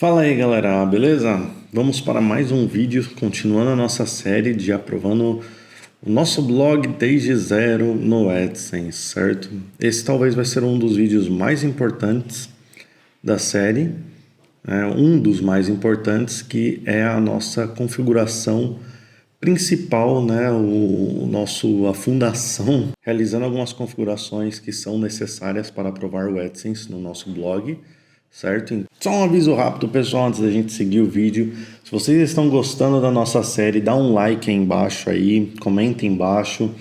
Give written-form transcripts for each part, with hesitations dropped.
Fala aí galera, beleza? Vamos para mais um vídeo, continuando a nossa série de aprovando o nosso blog desde zero no AdSense, certo? Esse talvez vai ser um dos vídeos mais importantes da série, um dos mais importantes, que é a nossa configuração principal, né? A fundação, realizando algumas configurações que são necessárias para aprovar o AdSense no nosso blog. Certo? Só um aviso rápido, pessoal, antes da gente seguir o vídeo. Se vocês estão gostando da nossa série, dá um like aí embaixo aí, comenta embaixo,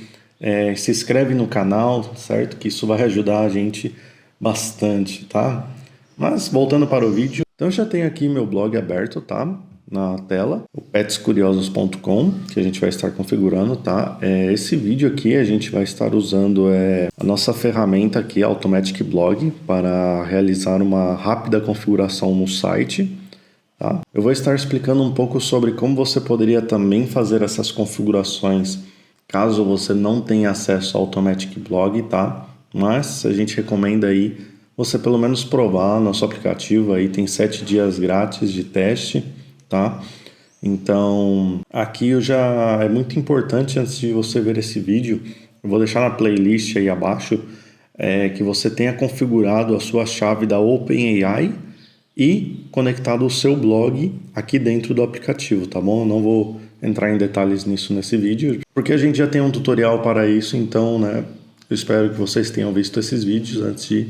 se inscreve no canal, certo? Que isso vai ajudar a gente bastante, tá? Mas voltando para o vídeo, então eu já tenho aqui meu blog aberto, tá? Na tela, o petscuriosos.com, que a gente vai estar configurando, tá? Esse vídeo aqui a gente vai estar usando a nossa ferramenta aqui, Automatic Blog, para realizar uma rápida configuração no site, tá? Eu vou estar explicando um pouco sobre como você poderia também fazer essas configurações caso você não tenha acesso ao Automatic Blog, tá? Mas a gente recomenda aí você pelo menos provar nosso aplicativo, aí tem 7 dias grátis de teste, tá? Então, aqui é muito importante, antes de você ver esse vídeo, eu vou deixar na playlist aí abaixo, que você tenha configurado a sua chave da OpenAI e conectado o seu blog aqui dentro do aplicativo, tá bom? Eu não vou entrar em detalhes nisso nesse vídeo, porque a gente já tem um tutorial para isso, então, né, eu espero que vocês tenham visto esses vídeos antes de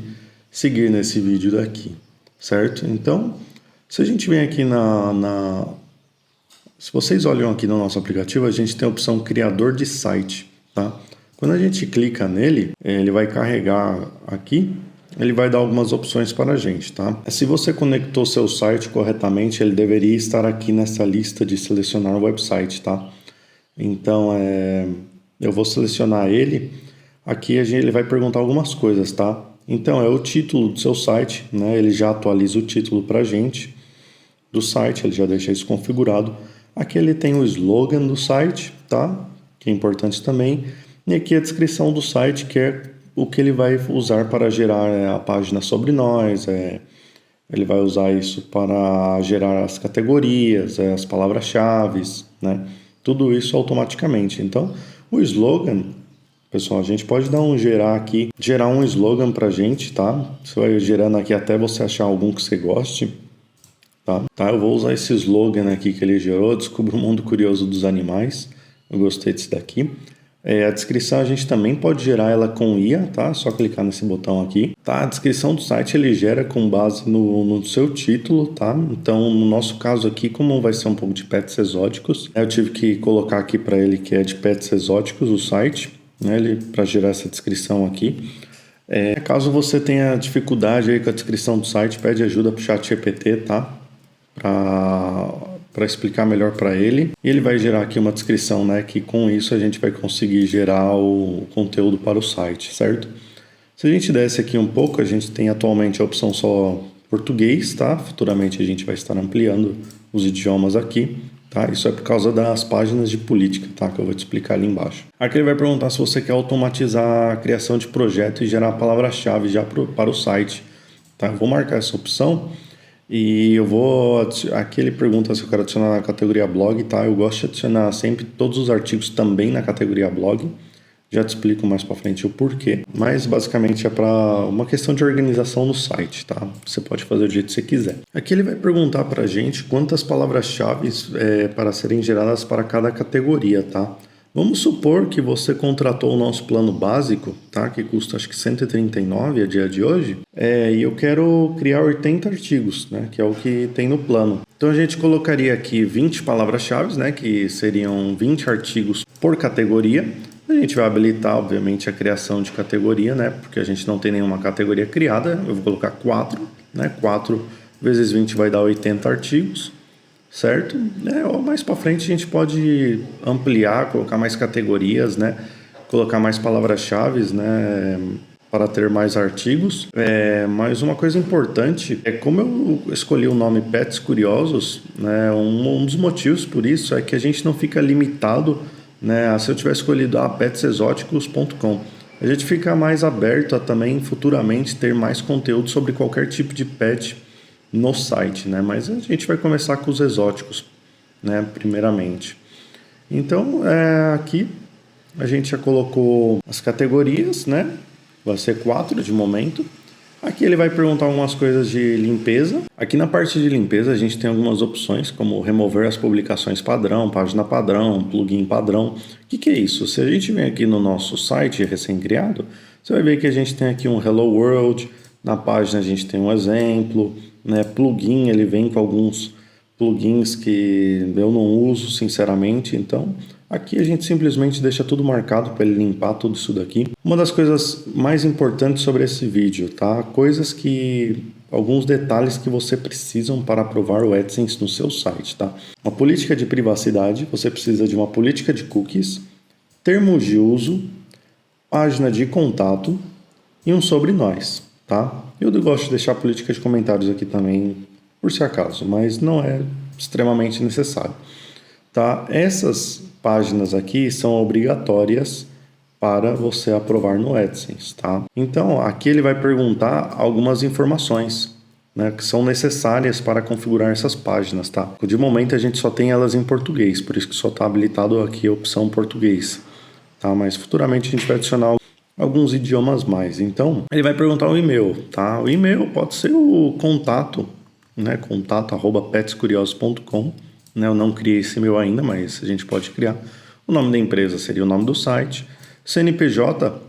seguir nesse vídeo daqui, certo? Então, se a gente vem aqui se vocês olham aqui no nosso aplicativo, a gente tem a opção criador de site, tá? Quando a gente clica nele, ele vai carregar aqui, ele vai dar algumas opções para a gente, tá? Se você conectou seu site corretamente, ele deveria estar aqui nessa lista de selecionar o website, tá? Então, eu vou selecionar ele. Aqui ele vai perguntar algumas coisas, tá? Então, é o título do seu site, né? Ele já atualiza o título para a gente do site, ele já deixa isso configurado. Aqui ele tem o slogan do site, tá? Que é importante também. E aqui a descrição do site, que é o que ele vai usar para gerar a página sobre nós. Ele vai usar isso para gerar as categorias, as palavras-chave, né? Tudo isso automaticamente. Então, o slogan, pessoal, a gente pode gerar um slogan para a gente, tá? Você vai gerando aqui até você achar algum que você goste. Tá, eu vou usar esse slogan aqui que ele gerou, Descubra o Mundo Curioso dos Animais. Eu gostei desse daqui. A descrição a gente também pode gerar ela com IA, tá? Só clicar nesse botão aqui. Tá, a descrição do site ele gera com base no seu título, tá? Então, no nosso caso aqui, como vai ser um pouco de pets exóticos, eu tive que colocar aqui para ele que é de pets exóticos o site, né? Para gerar essa descrição aqui. Caso você tenha dificuldade aí com a descrição do site, pede ajuda para o ChatGPT, tá? Para explicar melhor para ele. E ele vai gerar aqui uma descrição, né? Que com isso a gente vai conseguir gerar o conteúdo para o site, certo? Se a gente desce aqui um pouco, a gente tem atualmente a opção só português, tá? Futuramente a gente vai estar ampliando os idiomas aqui, tá? Isso é por causa das páginas de política, tá? Que eu vou te explicar ali embaixo. Aqui ele vai perguntar se você quer automatizar a criação de projeto e gerar palavra-chave já para o site, tá? Eu vou marcar essa opção. E aqui ele pergunta se eu quero adicionar na categoria blog, tá? Eu gosto de adicionar sempre todos os artigos também na categoria blog. Já te explico mais para frente o porquê. Mas basicamente é para uma questão de organização no site, tá? Você pode fazer do jeito que você quiser. Aqui ele vai perguntar para a gente quantas palavras-chave para serem geradas para cada categoria, tá? Vamos supor que você contratou o nosso plano básico, tá? Que custa acho que R$139 a dia de hoje. E eu quero criar 80 artigos, né? Que é o que tem no plano. Então a gente colocaria aqui 20 palavras-chave, né? Que seriam 20 artigos por categoria. A gente vai habilitar, obviamente, a criação de categoria, né? Porque a gente não tem nenhuma categoria criada. Eu vou colocar 4, né? 4 vezes 20 vai dar 80 artigos. Certo? Ou mais para frente a gente pode ampliar, colocar mais categorias, né? Colocar mais palavras-chave, né? Para ter mais artigos. Mas uma coisa importante é como eu escolhi o nome Pets Curiosos, né? Um dos motivos por isso é que a gente não fica limitado, né? Se eu tivesse escolhido petsexóticos.com, a gente fica mais aberto a também futuramente ter mais conteúdo sobre qualquer tipo de pet, no site, né? Mas a gente vai começar com os exóticos, né? Primeiramente. Então, aqui a gente já colocou as categorias, né? Vai ser 4 de momento. Aqui ele vai perguntar algumas coisas de limpeza. Aqui na parte de limpeza a gente tem algumas opções, como remover as publicações padrão, página padrão, plugin padrão. O que é isso? Se a gente vem aqui no nosso site recém-criado, você vai ver que a gente tem aqui um Hello World. Na página a gente tem um exemplo, né? Plugin, ele vem com alguns plugins que eu não uso, sinceramente. Então, aqui a gente simplesmente deixa tudo marcado para ele limpar tudo isso daqui. Uma das coisas mais importantes sobre esse vídeo, tá? Alguns detalhes que você precisa para aprovar o AdSense no seu site, tá? Uma política de privacidade, você precisa de uma política de cookies, termos de uso, página de contato e um sobre nós, tá? Eu gosto de deixar a política de comentários aqui também, por se acaso, mas não é extremamente necessário, tá? Essas páginas aqui são obrigatórias para você aprovar no AdSense, tá? Então, aqui ele vai perguntar algumas informações, né, que são necessárias para configurar essas páginas, tá? De momento a gente só tem elas em português, por isso que só está habilitado aqui a opção português, tá? Mas futuramente a gente vai adicionar alguns idiomas mais. Então, ele vai perguntar o e-mail, tá? O e-mail pode ser o contato, né? contato@petscuriosos.com, né? Eu não criei esse e-mail ainda, mas a gente pode criar. O nome da empresa seria o nome do site. CNPJ,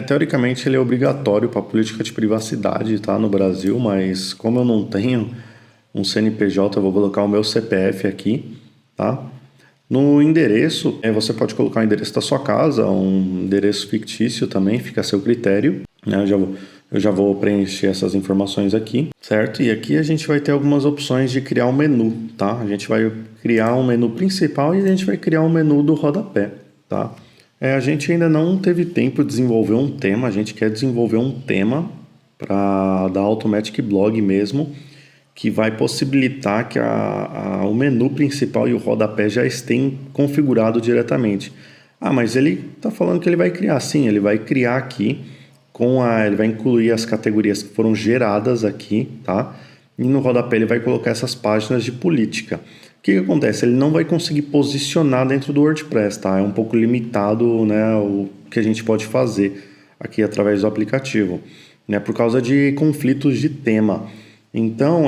teoricamente ele é obrigatório para a política de privacidade, tá? No Brasil, mas como eu não tenho um CNPJ, eu vou colocar o meu CPF aqui, tá? No endereço, você pode colocar o endereço da sua casa, um endereço fictício também, fica a seu critério, né? Eu já vou preencher essas informações aqui, certo? E aqui a gente vai ter algumas opções de criar um menu, tá? A gente vai criar um menu principal e a gente vai criar um menu do rodapé, tá? A gente ainda não teve tempo de desenvolver um tema, a gente quer desenvolver um tema para da Automatic Blog mesmo, que vai possibilitar que o menu principal e o rodapé já estejam configurados diretamente. Ah, mas ele está falando que ele vai criar. Sim, ele vai criar aqui, ele vai incluir as categorias que foram geradas aqui, tá? E no rodapé ele vai colocar essas páginas de política. O que acontece? Ele não vai conseguir posicionar dentro do WordPress, tá? É um pouco limitado, né, o que a gente pode fazer aqui através do aplicativo, né? Por causa de conflitos de tema. Então,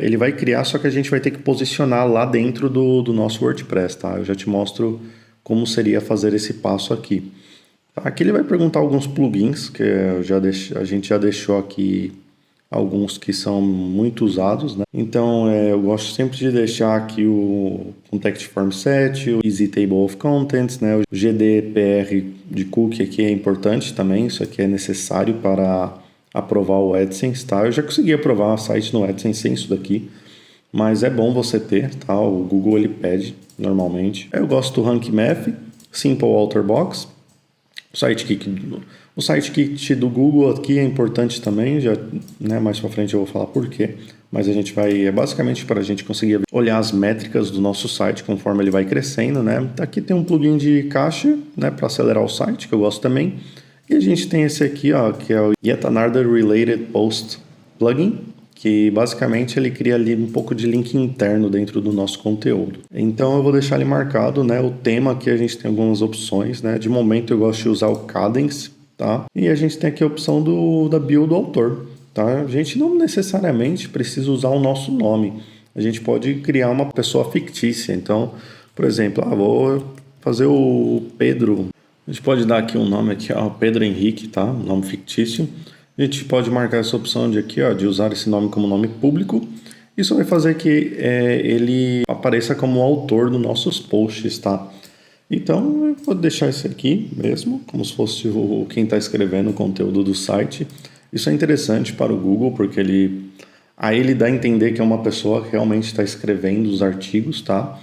ele vai criar, só que a gente vai ter que posicionar lá dentro do nosso WordPress, tá? Eu já te mostro como seria fazer esse passo aqui. Aqui ele vai perguntar alguns plugins, que a gente já deixou aqui alguns que são muito usados, né? Então, eu gosto sempre de deixar aqui o Contact Form Set, o Easy Table of Contents, né? O GDPR de cookie aqui é importante também, isso aqui é necessário para aprovar o AdSense, tá? Eu já consegui aprovar o site no AdSense sem isso daqui, mas é bom você ter, tá? O Google ele pede normalmente. Eu gosto do Rank Math, Simple Alter Box, o sitekit do Google aqui é importante também, já, né? Mais para frente eu vou falar por quê, mas é basicamente para a gente conseguir olhar as métricas do nosso site conforme ele vai crescendo, né? Aqui tem um plugin de caixa, né? Para acelerar o site, que eu gosto também. E a gente tem esse aqui, ó, que é o Yet Another Related Post Plugin, que basicamente ele cria ali um pouco de link interno dentro do nosso conteúdo. Então eu vou deixar ele marcado, né? O tema aqui a gente tem algumas opções, né? De momento eu gosto de usar o Kadence, tá? E a gente tem aqui a opção da bio do autor, tá? A gente não necessariamente precisa usar o nosso nome. A gente pode criar uma pessoa fictícia. Então, por exemplo, vou fazer o Pedro. A gente pode dar aqui um nome aqui, ó, Pedro Henrique, tá? Um nome fictício. A gente pode marcar essa opção de usar esse nome como nome público. Isso vai fazer que ele apareça como autor dos nossos posts, tá? Então, eu vou deixar esse aqui mesmo, como se fosse quem está escrevendo o conteúdo do site. Isso é interessante para o Google, porque aí ele dá a entender que é uma pessoa que realmente está escrevendo os artigos, tá?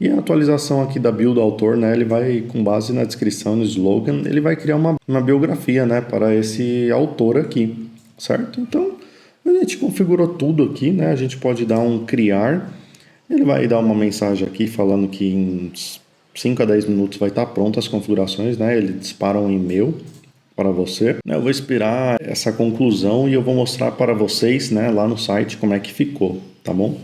E a atualização aqui da bio do autor, né, ele vai, com base na descrição, no slogan, ele vai criar uma biografia, né, para esse autor aqui, certo? Então, a gente configurou tudo aqui, né, a gente pode dar um criar, ele vai dar uma mensagem aqui falando que em 5 a 10 minutos vai estar pronto as configurações, né, ele dispara um e-mail, para você. Eu vou esperar essa conclusão e eu vou mostrar para vocês, né, lá no site como é que ficou, tá bom?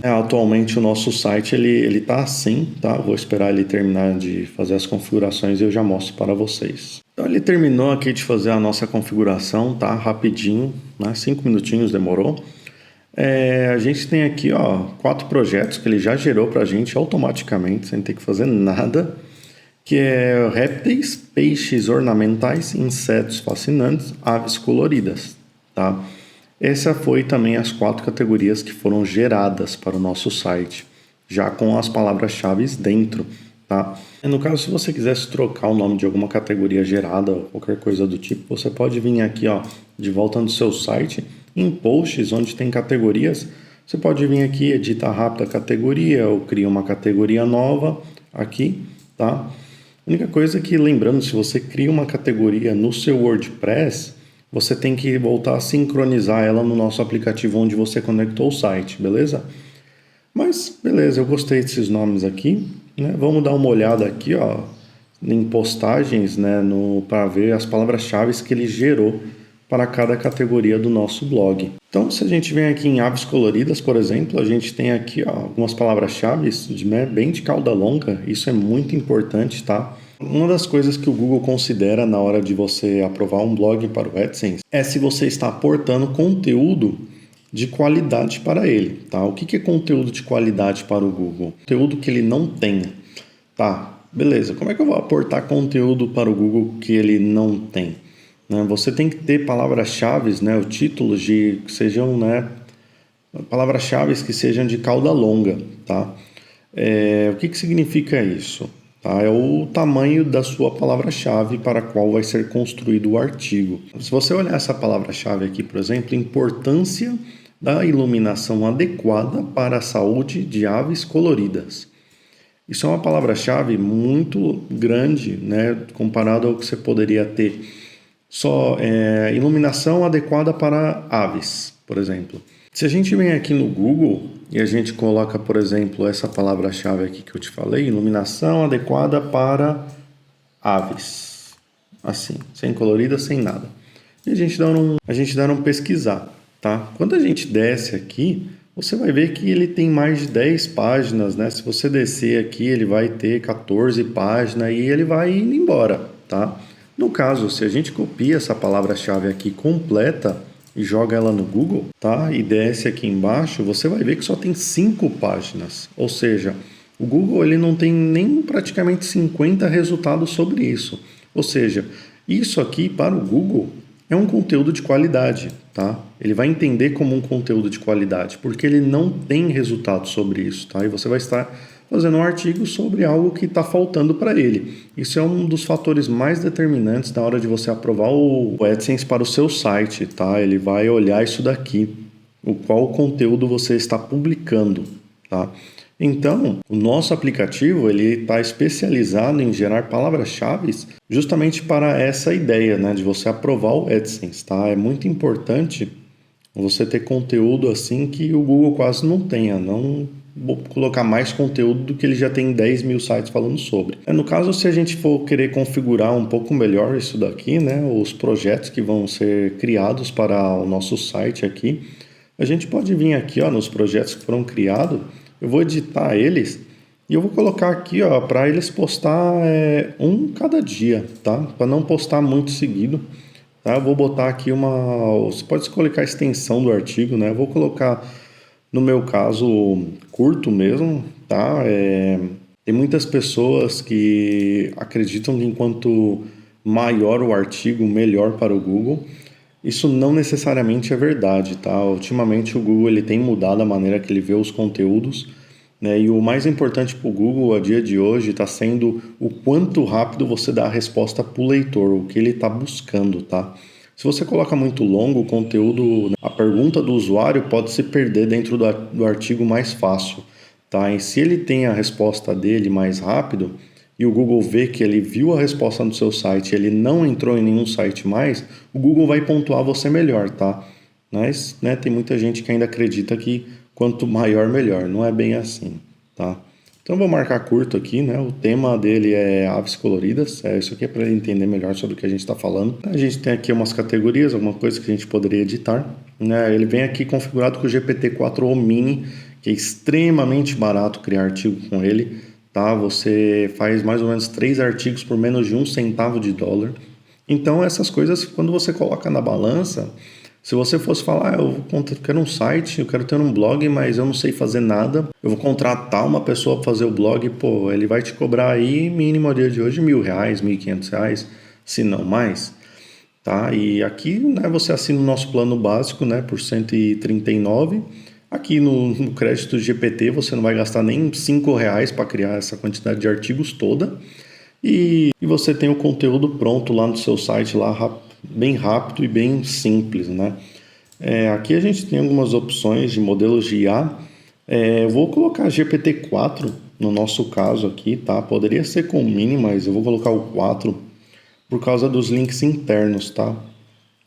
Atualmente o nosso site ele tá assim, tá? Vou esperar ele terminar de fazer as configurações e eu já mostro para vocês. Então ele terminou aqui de fazer a nossa configuração, tá? Rapidinho, né? 5 minutinhos demorou. A gente tem aqui, ó, 4 projetos que ele já gerou para a gente automaticamente, sem ter que fazer nada, que é répteis, peixes ornamentais, insetos fascinantes, aves coloridas, tá? Essa foi também as 4 categorias que foram geradas para o nosso site, já com as palavras-chave dentro, tá? No caso, se você quisesse trocar o nome de alguma categoria gerada ou qualquer coisa do tipo, você pode vir aqui, ó, de volta no seu site, em posts onde tem categorias, você pode vir aqui, editar rápido a categoria ou criar uma categoria nova aqui, tá? A única coisa é que, lembrando, se você cria uma categoria no seu WordPress, você tem que voltar a sincronizar ela no nosso aplicativo onde você conectou o site, beleza? Mas, beleza, eu gostei desses nomes aqui, né? Vamos dar uma olhada aqui, ó, em postagens, né, para ver as palavras-chave que ele gerou para cada categoria do nosso blog. Então, se a gente vem aqui em aves coloridas, por exemplo, a gente tem aqui, ó, algumas palavras-chave bem de cauda longa, isso é muito importante, tá? Uma das coisas que o Google considera na hora de você aprovar um blog para o AdSense é se você está aportando conteúdo de qualidade para ele, tá? O que é conteúdo de qualidade para o Google? Conteúdo que ele não tenha, tá? Beleza, como é que eu vou aportar conteúdo para o Google que ele não tem? Você tem que ter palavras-chave, né, os títulos que sejam, né, palavras-chave que sejam de cauda longa, tá? O que significa isso? Tá? É o tamanho da sua palavra-chave para a qual vai ser construído o artigo. Se você olhar essa palavra-chave aqui, por exemplo, importância da iluminação adequada para a saúde de aves coloridas. Isso é uma palavra-chave muito grande, né, comparado ao que você poderia ter só iluminação adequada para aves, por exemplo. Se a gente vem aqui no Google e a gente coloca, por exemplo, essa palavra-chave aqui que eu te falei, iluminação adequada para aves, assim, sem colorida, sem nada. E a gente dá um pesquisar, tá? Quando a gente desce aqui, você vai ver que ele tem mais de 10 páginas, né? Se você descer aqui, ele vai ter 14 páginas e ele vai indo embora, tá? No caso, se a gente copia essa palavra-chave aqui completa e joga ela no Google, tá? E desce aqui embaixo, você vai ver que só tem 5 páginas. Ou seja, o Google ele não tem nem praticamente 50 resultados sobre isso. Ou seja, isso aqui para o Google é um conteúdo de qualidade, tá? Ele vai entender como um conteúdo de qualidade, porque ele não tem resultado sobre isso, tá? E você vai estar fazendo um artigo sobre algo que está faltando para ele. Isso é um dos fatores mais determinantes na hora de você aprovar o AdSense para o seu site, tá? Ele vai olhar isso daqui, qual conteúdo você está publicando, tá? Então, o nosso aplicativo ele está especializado em gerar palavras-chave justamente para essa ideia, né, de você aprovar o AdSense, tá? É muito importante você ter conteúdo assim que o Google quase não tenha, não vou colocar mais conteúdo do que ele já tem 10 mil sites falando sobre. No caso, se a gente for querer configurar um pouco melhor isso daqui, né, os projetos que vão ser criados para o nosso site aqui, a gente pode vir aqui, ó, nos projetos que foram criados, eu vou editar eles e eu vou colocar aqui, ó, para eles postar um cada dia, tá? Para não postar muito seguido, tá? Eu vou botar aqui você pode colocar a extensão do artigo, né? Eu vou colocar, no meu caso, curto mesmo, tá? Tem muitas pessoas que acreditam que enquanto maior o artigo, melhor para o Google. Isso não necessariamente é verdade, tá? Ultimamente o Google ele tem mudado a maneira que ele vê os conteúdos, né? E o mais importante para o Google a dia de hoje está sendo o quanto rápido você dá a resposta para o leitor, o que ele está buscando, tá? Se você coloca muito longo o conteúdo, a pergunta do usuário pode se perder dentro do artigo mais fácil, tá? E se ele tem a resposta dele mais rápido e o Google vê que ele viu a resposta no seu site, ele não entrou em nenhum site mais, o Google vai pontuar você melhor, tá? Mas, né, tem muita gente que ainda acredita que quanto maior, melhor. Não é bem assim, tá? Então eu vou marcar curto aqui, né? O tema dele é aves coloridas. Isso aqui é para ele entender melhor sobre o que a gente está falando. A gente tem aqui umas categorias, alguma coisa que a gente poderia editar, né? Ele vem aqui configurado com o GPT-4o Mini, que é extremamente barato criar artigo com ele, tá? Você faz mais ou menos 3 artigos por menos de 1 centavo de dólar. Então essas coisas, quando você coloca na balança, se você fosse falar, eu quero um site, eu quero ter um blog, mas eu não sei fazer nada, eu vou contratar uma pessoa para fazer o blog, pô, ele vai te cobrar aí, mínimo a dia de hoje, R$1.000, R$1.500, se não mais, tá? E aqui, né, você assina o nosso plano básico, né, por R$139. Aqui no crédito GPT você não vai gastar nem R$5 para criar essa quantidade de artigos toda. E você tem o conteúdo pronto lá no seu site, lá bem rápido e bem simples, né? Aqui a gente tem algumas opções de modelos de IA. Eu vou colocar GPT-4 no nosso caso aqui, tá? Poderia ser com o Mini, mas eu vou colocar o 4 por causa dos links internos, tá?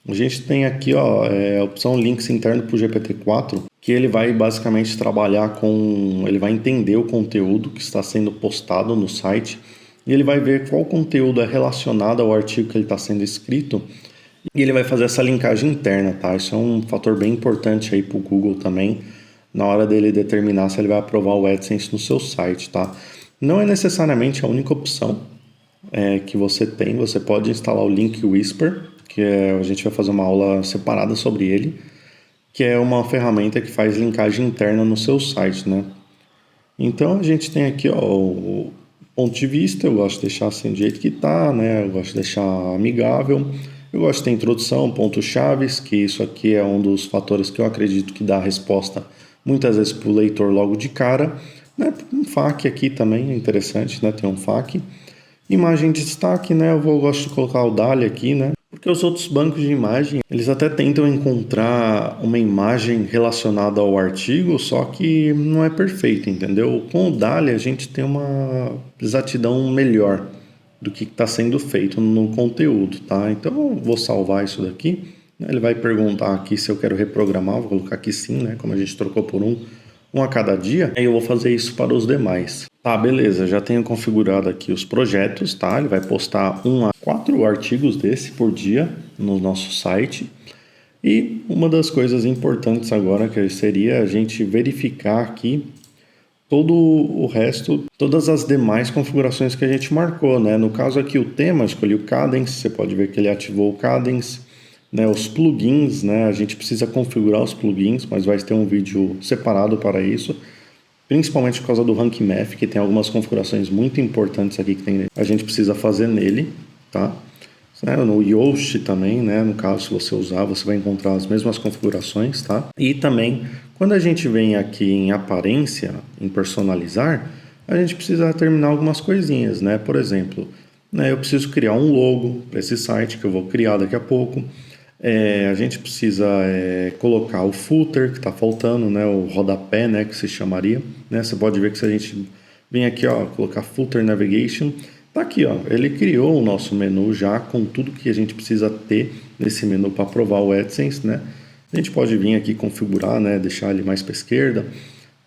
A gente tem aqui, ó, a opção links interno para o GPT-4, que ele vai basicamente trabalhar com... Ele vai entender o conteúdo que está sendo postado no site e ele vai ver qual conteúdo é relacionado ao artigo que ele está sendo escrito e ele vai fazer essa linkagem interna, tá? Isso é um fator bem importante aí para o Google também, na hora dele determinar se ele vai aprovar o AdSense no seu site, tá? Não é necessariamente a única opção que você tem. Você pode instalar o Link Whisper, que a gente vai fazer uma aula separada sobre ele, que é uma ferramenta que faz linkagem interna no seu site, né? Então a gente tem aqui, ó, o ponto de vista. Eu gosto de deixar assim do jeito que tá, né? Eu gosto de deixar amigável. Eu gosto de ter introdução, pontos chaves, que isso aqui é um dos fatores que eu acredito que dá a resposta muitas vezes para o leitor logo de cara, né? Um FAQ aqui também é interessante, né? Tem um FAQ. Imagem de destaque, né? Eu gosto de colocar o DALL-E aqui, né? Porque os outros bancos de imagem, eles até tentam encontrar uma imagem relacionada ao artigo, só que não é perfeito, entendeu? Com o DALL-E a gente tem uma exatidão melhor do que está sendo feito no conteúdo, tá? Então eu vou salvar isso daqui, né? Ele vai perguntar aqui se eu quero reprogramar, vou colocar aqui sim, né? Como a gente trocou por um a cada dia, aí eu vou fazer isso para os demais. Tá, beleza, já tenho configurado aqui os projetos, tá? Ele vai postar 1 a 4 artigos desse por dia no nosso site. E uma das coisas importantes agora que seria a gente verificar aqui todo o resto, todas as demais configurações que a gente marcou, né? No caso aqui o tema, eu escolhi o Kadence, você pode ver que ele ativou o Kadence, né? Os plugins, né? A gente precisa configurar os plugins, mas vai ter um vídeo separado para isso, principalmente por causa do Rank Math, que tem algumas configurações muito importantes aqui que a gente precisa fazer nele, tá? No Yoast também, né? No caso, se você usar, você vai encontrar as mesmas configurações, tá? E também, quando a gente vem aqui em aparência, em personalizar, a gente precisa terminar algumas coisinhas, né? Por exemplo, né, eu preciso criar um logo para esse site que eu vou criar daqui a pouco. A gente precisa colocar o footer que está faltando, né? O rodapé, né? Que se chamaria, né? Você pode ver que se a gente vem aqui, ó, colocar footer navigation, tá aqui, ó, ele criou o nosso menu já com tudo que a gente precisa ter nesse menu para aprovar o AdSense, né? A gente pode vir aqui configurar, né? Deixar ele mais para a esquerda.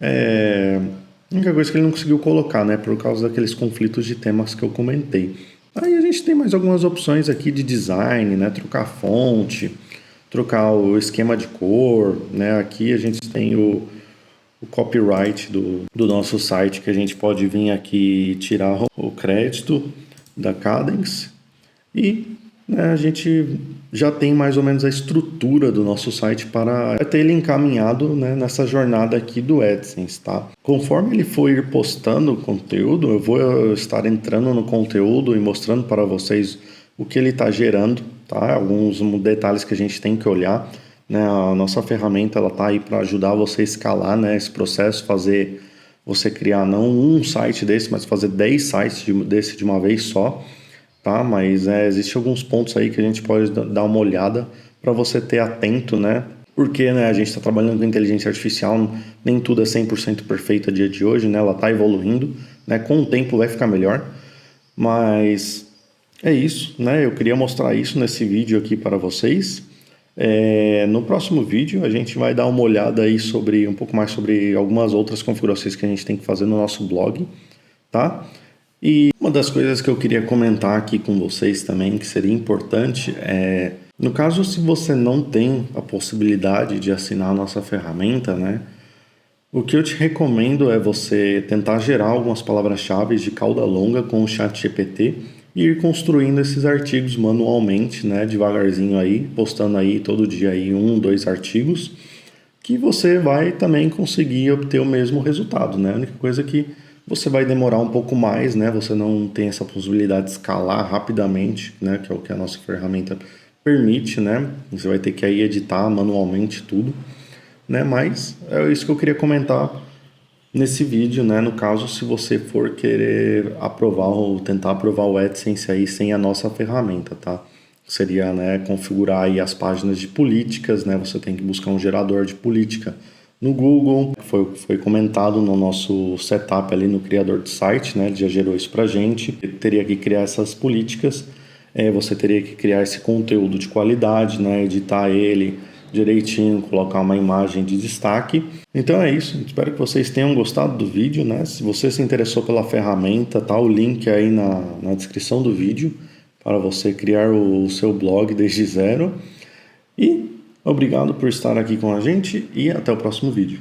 A única coisa que ele não conseguiu colocar, né? Por causa daqueles conflitos de temas que eu comentei. Aí a gente tem mais algumas opções aqui de design, né? Trocar a fonte, trocar o esquema de cor, né? Aqui a gente tem o copyright do nosso site, que a gente pode vir aqui tirar o crédito da Kadence e, né, a gente já tem mais ou menos a estrutura do nosso site para ter ele encaminhado, né, nessa jornada aqui do AdSense, tá? Conforme ele for ir postando conteúdo, eu vou estar entrando no conteúdo e mostrando para vocês o que ele está gerando, tá? Alguns detalhes que a gente tem que olhar, né? A nossa ferramenta ela tá aí para ajudar você a escalar, né, esse processo, fazer você criar não um site desse, mas fazer 10 sites desse de uma vez só, tá? Mas existe alguns pontos aí que a gente pode dar uma olhada para você ter atento, né? Porque, né, a gente está trabalhando com inteligência artificial, nem tudo é 100% perfeito a dia de hoje, né? Ela está evoluindo, né? Com o tempo vai ficar melhor, mas é isso, né? Eu queria mostrar isso nesse vídeo aqui para vocês. No próximo vídeo a gente vai dar uma olhada aí sobre um pouco mais sobre algumas outras configurações que a gente tem que fazer no nosso blog, tá? E uma das coisas que eu queria comentar aqui com vocês também, que seria importante, no caso, se você não tem a possibilidade de assinar a nossa ferramenta, né? O que eu te recomendo é você tentar gerar algumas palavras-chave de cauda longa com o ChatGPT e ir construindo esses artigos manualmente, né, devagarzinho aí, postando aí todo dia aí 1, 2 artigos, que você vai também conseguir obter o mesmo resultado, né? A única coisa é que você vai demorar um pouco mais, né? Você não tem essa possibilidade de escalar rapidamente, né, que é o que a nossa ferramenta permite, né? Você vai ter que aí editar manualmente tudo, né? Mas é isso que eu queria comentar nesse vídeo, né? No caso, se você for querer aprovar ou tentar aprovar o AdSense aí sem a nossa ferramenta, tá? Seria, né, configurar aí as páginas de políticas, né? Você tem que buscar um gerador de política no Google. Foi comentado no nosso setup ali no criador de site, né? Ele já gerou isso pra gente. Eu teria que criar essas políticas, você teria que criar esse conteúdo de qualidade, né? Editar ele direitinho, colocar uma imagem de destaque. Então é isso, espero que vocês tenham gostado do vídeo, né? Se você se interessou pela ferramenta, tá o link aí na descrição do vídeo para você criar o seu blog desde zero. E obrigado por estar aqui com a gente e até o próximo vídeo.